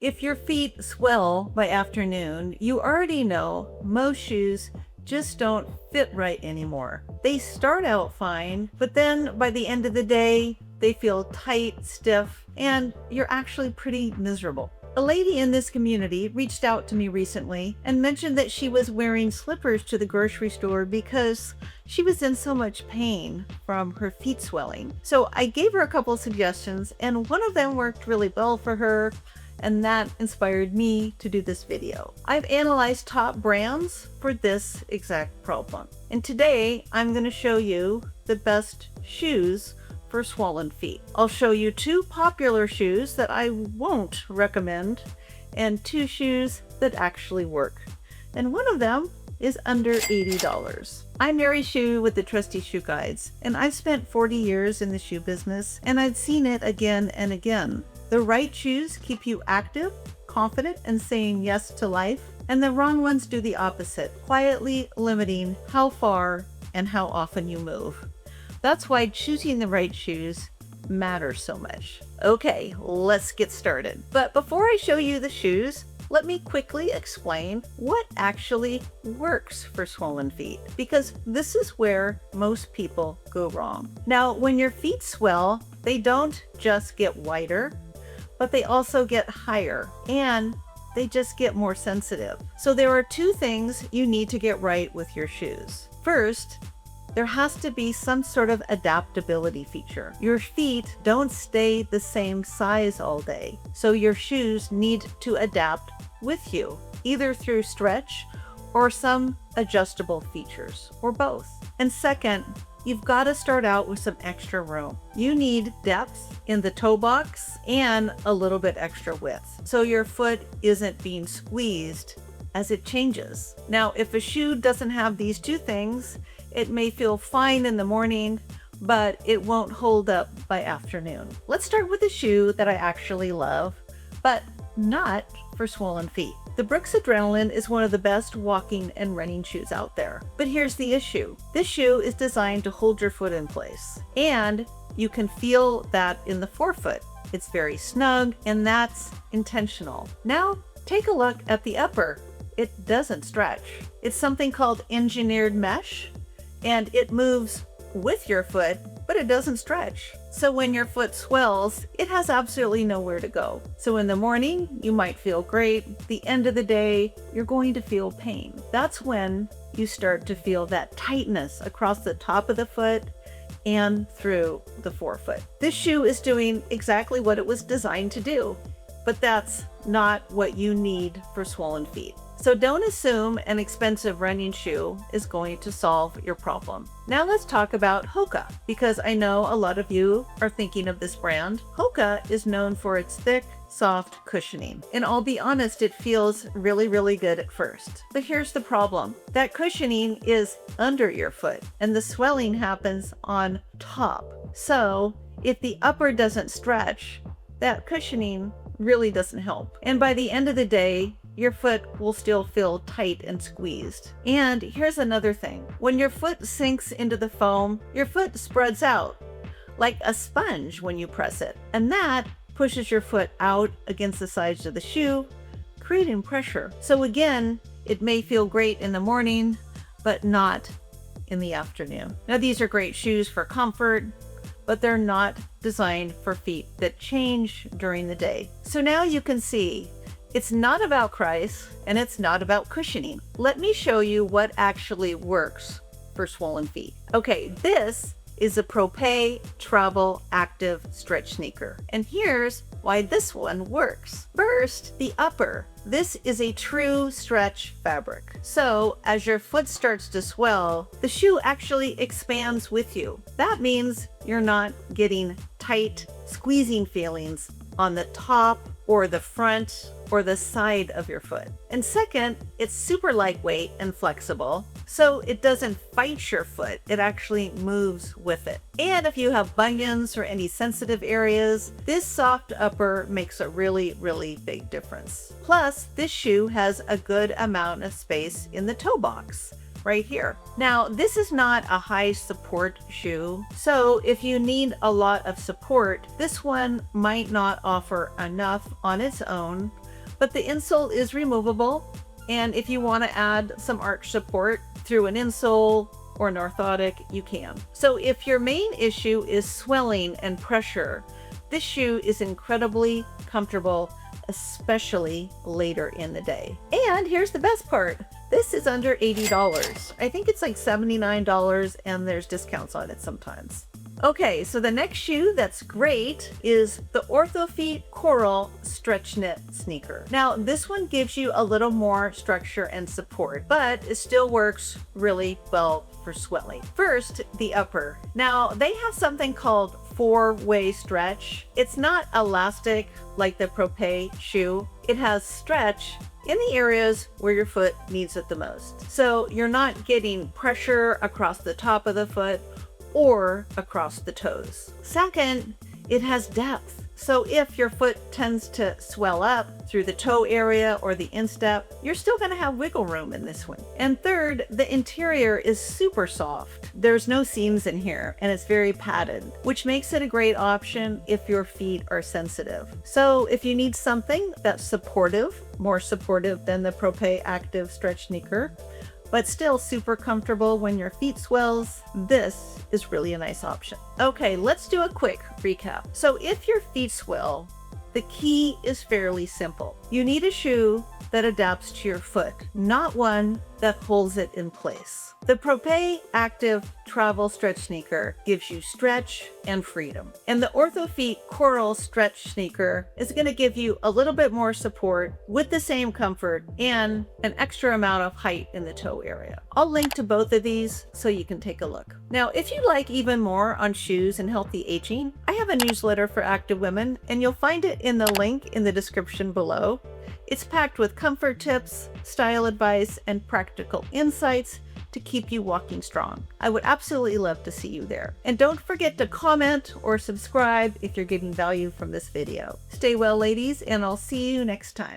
If your feet swell by afternoon, you already know most shoes just don't fit right anymore. They start out fine, but then by the end of the day, they feel tight, stiff, and you're actually pretty miserable. A lady in this community reached out to me recently and mentioned that she was wearing slippers to the grocery store because she was in so much pain from her feet swelling. So I gave her a couple of suggestions, and one of them worked really well for her, and that inspired me to do this video. I've analyzed top brands for this exact problem. And today I'm going to show you the best shoes for swollen feet. I'll show you two popular shoes that I won't recommend and two shoes that actually work. And one of them is under $80. I'm marysue with the Trusty Shoe Guides, and I've spent 40 years in the shoe business, and I've seen it again and again. The right shoes keep you active, confident, and saying yes to life, and the wrong ones do the opposite, quietly limiting how far and how often you move. That's why choosing the right shoes matters so much. Okay, let's get started. But before I show you the shoes, let me quickly explain what actually works for swollen feet, because this is where most people go wrong. Now, when your feet swell, they don't just get wider, but they also get higher and they just get more sensitive. So there are two things you need to get right with your shoes. First, there has to be some sort of adaptability feature. Your feet don't stay the same size all day, so your shoes need to adapt with you, either through stretch or some adjustable features, or both. And second, you've got to start out with some extra room. You need depth in the toe box and a little bit extra width, so your foot isn't being squeezed as it changes. Now, if a shoe doesn't have these two things, it may feel fine in the morning, but it won't hold up by afternoon. Let's start with a shoe that I actually love, but not for swollen feet. The Brooks Adrenaline is one of the best walking and running shoes out there. But here's the issue. This shoe is designed to hold your foot in place, and you can feel that in the forefoot. It's very snug, and that's intentional. Now, take a look at the upper. It doesn't stretch. It's something called engineered mesh, and it moves with your foot, but it doesn't stretch. So when your foot swells, it has absolutely nowhere to go. So in the morning, you might feel great. The end of the day, you're going to feel pain. That's when you start to feel that tightness across the top of the foot and through the forefoot. This shoe is doing exactly what it was designed to do, but that's not what you need for swollen feet. So don't assume an expensive running shoe is going to solve your problem. Now let's talk about Hoka, because I know a lot of you are thinking of this brand. Hoka is known for its thick, soft cushioning. And I'll be honest, it feels really, really good at first. But here's the problem. That cushioning is under your foot, and the swelling happens on top. So if the upper doesn't stretch, that cushioning really doesn't help. And by the end of the day, your foot will still feel tight and squeezed. And here's another thing. When your foot sinks into the foam, your foot spreads out like a sponge when you press it. And that pushes your foot out against the sides of the shoe, creating pressure. So again, it may feel great in the morning, but not in the afternoon. Now, these are great shoes for comfort, but they're not designed for feet that change during the day. So now you can see it's not about price, and it's not about cushioning. Let me show you what actually works for swollen feet. Okay, this is a Propé Travel Active Stretch Sneaker, and here's why this one works. First, the upper. This is a true stretch fabric. So as your foot starts to swell, the shoe actually expands with you. That means you're not getting tight, squeezing feelings on the top or the front or the side of your foot. And second, it's super lightweight and flexible, so it doesn't fight your foot, it actually moves with it. And if you have bunions or any sensitive areas, this soft upper makes a really, really big difference. Plus, this shoe has a good amount of space in the toe box, right here. Now, this is not a high support shoe, so if you need a lot of support, this one might not offer enough on its own, but the insole is removable. And if you want to add some arch support through an insole or an orthotic, you can. So if your main issue is swelling and pressure, this shoe is incredibly comfortable, especially later in the day. And here's the best part. This is under $80. I think it's like $79 and there's discounts on it sometimes. Okay, so the next shoe that's great is the Orthofeet Coral Stretch Knit sneaker. Now, this one gives you a little more structure and support, but it still works really well for swelling. First, the upper. Now, they have something called four-way stretch. It's not elastic like the Propé shoe. It has stretch in the areas where your foot needs it the most. So you're not getting pressure across the top of the foot or across the toes. Second, it has depth. So if your foot tends to swell up through the toe area or the instep, you're still going to have wiggle room in this one. And third, the interior is super soft. There's no seams in here and it's very padded, which makes it a great option if your feet are sensitive. So if you need something that's supportive, more supportive than the Propé Active Stretch Sneaker, but still super comfortable when your feet swells, this is really a nice option. Okay, let's do a quick recap. So if your feet swell, the key is fairly simple. You need a shoe that adapts to your foot, not one that holds it in place. The Propé Active Travel Stretch Sneaker gives you stretch and freedom. And the Orthofeet Coral Stretch Sneaker is going to give you a little bit more support with the same comfort and an extra amount of height in the toe area. I'll link to both of these so you can take a look. Now, if you'd like even more on shoes and healthy aging, I have a newsletter for active women, and you'll find it in the link in the description below. It's packed with comfort tips, style advice, and practical insights to keep you walking strong. I would absolutely love to see you there. And don't forget to comment or subscribe if you're getting value from this video. Stay well, ladies, and I'll see you next time.